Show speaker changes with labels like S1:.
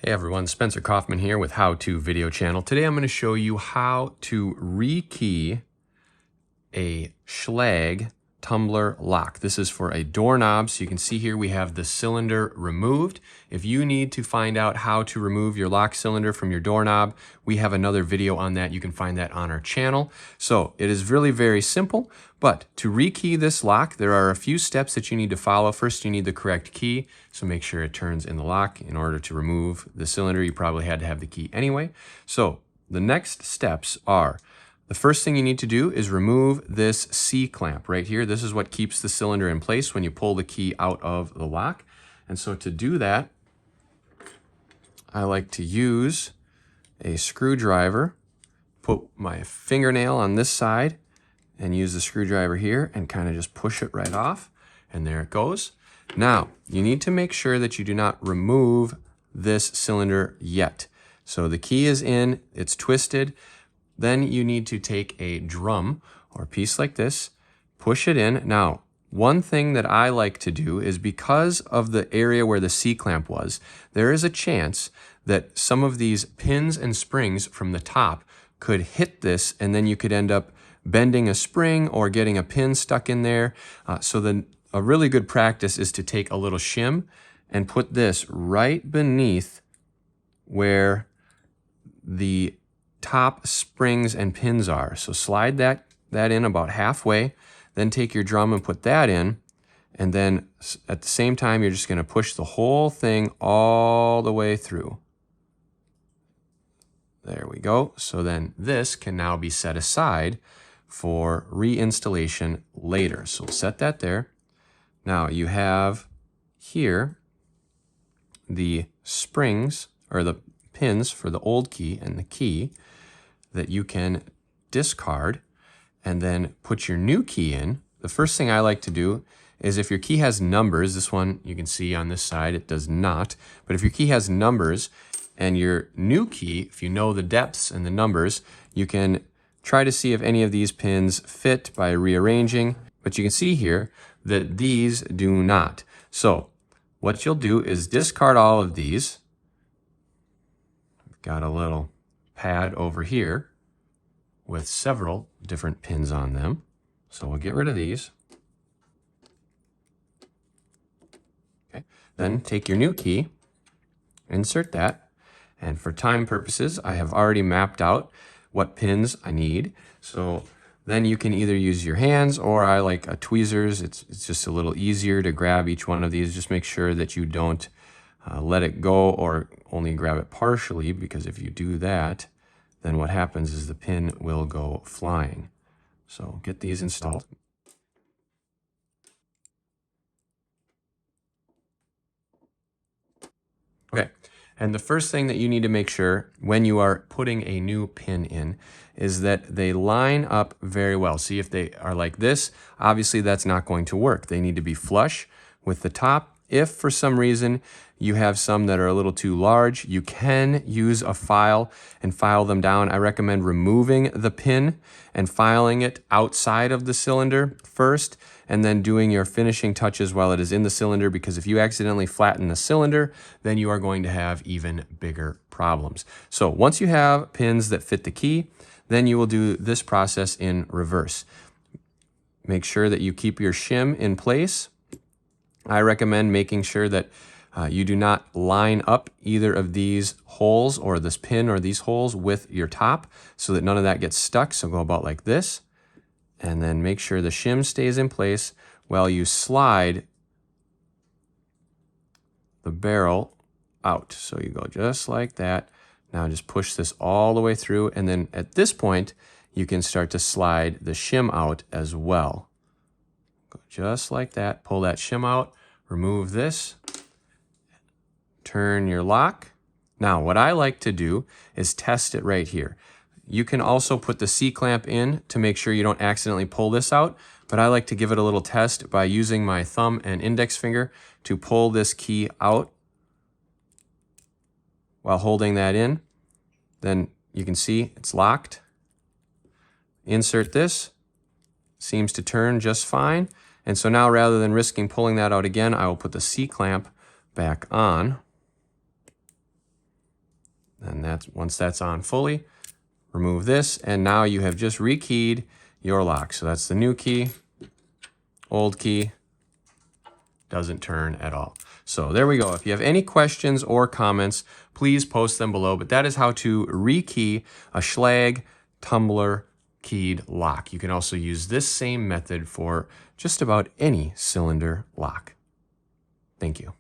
S1: Hey everyone, Spencer Kaufman here with How To Video Channel. Today I'm going to show you how to rekey a Schlage tumbler lock. This is for a doorknob. So you can see here we have the cylinder removed. If you need to find out how to remove your lock cylinder from your doorknob, we have another video on that. You can find that on our channel. So it is really very simple, but to rekey this lock, there are a few steps that you need to follow. First, you need the correct key. So make sure it turns in the lock. In order to remove the cylinder, you probably had to have the key anyway. So the next steps are, the first thing you need to do is remove this C-clamp right here. This is what keeps the cylinder in place when you pull the key out of the lock. And so to do that, I like to use a screwdriver, put my fingernail on this side and use the screwdriver here and kind of just push it right off. And there it goes. Now, you need to make sure that you do not remove this cylinder yet. So the key is in, it's twisted. Then you need to take a drum or a piece like this, push it in. Now, one thing that I like to do is, because of the area where the C-clamp was, there is a chance that some of these pins and springs from the top could hit this, and then you could end up bending a spring or getting a pin stuck in there. A really good practice is to take a little shim and put this right beneath where the top springs and pins are. So slide that in about halfway, then take your drum and put that in, and then at the same time you're just going to push the whole thing all the way through. There we go. So then this can now be set aside for reinstallation later. So we'll set that there. Now you have here the springs, or the pins for the old key and the key, that you can discard and then put your new key in. The first thing I like to do is, if your key has numbers, this one you can see on this side, it does not, but if your key has numbers and your new key, if you know the depths and the numbers, you can try to see if any of these pins fit by rearranging, but you can see here that these do not. So what you'll do is discard all of these. I've got a little pad over here with several different pins on them. So we'll get rid of these. Okay. Then take your new key, insert that, and for time purposes, I have already mapped out what pins I need. So then you can either use your hands, or I like a tweezers. It's just a little easier to grab each one of these. Just make sure that you don't let it go or only grab it partially, because if you do that, then what happens is the pin will go flying. So get these installed. Okay, and the first thing that you need to make sure when you are putting a new pin in is that they line up very well. See, if they are like this, obviously that's not going to work. They need to be flush with the top. If for some reason you have some that are a little too large, you can use a file and file them down. I recommend removing the pin and filing it outside of the cylinder first, and then doing your finishing touches while it is in the cylinder, because if you accidentally flatten the cylinder, then you are going to have even bigger problems. So once you have pins that fit the key, then you will do this process in reverse. Make sure that you keep your shim in place. I recommend making sure that you do not line up either of these holes, or this pin or these holes, with your top, so that none of that gets stuck. So go about like this, and then make sure the shim stays in place while you slide the barrel out. So you go just like that. Now just push this all the way through, and then at this point you can start to slide the shim out as well. Go just like that, pull that shim out, remove this, turn your lock. Now what I like to do is test it right here. You can also put the C-clamp in to make sure you don't accidentally pull this out, but I like to give it a little test by using my thumb and index finger to pull this key out while holding that in. Then you can see it's locked. Insert this, seems to turn just fine. And so now, rather than risking pulling that out again, I will put the C-clamp back on. And once that's on fully, remove this, and now you have just rekeyed your lock. So that's the new key, old key, doesn't turn at all. So there we go. If you have any questions or comments, please post them below. But that is how to rekey a Schlage tumbler keyed lock. You can also use this same method for just about any cylinder lock. Thank you.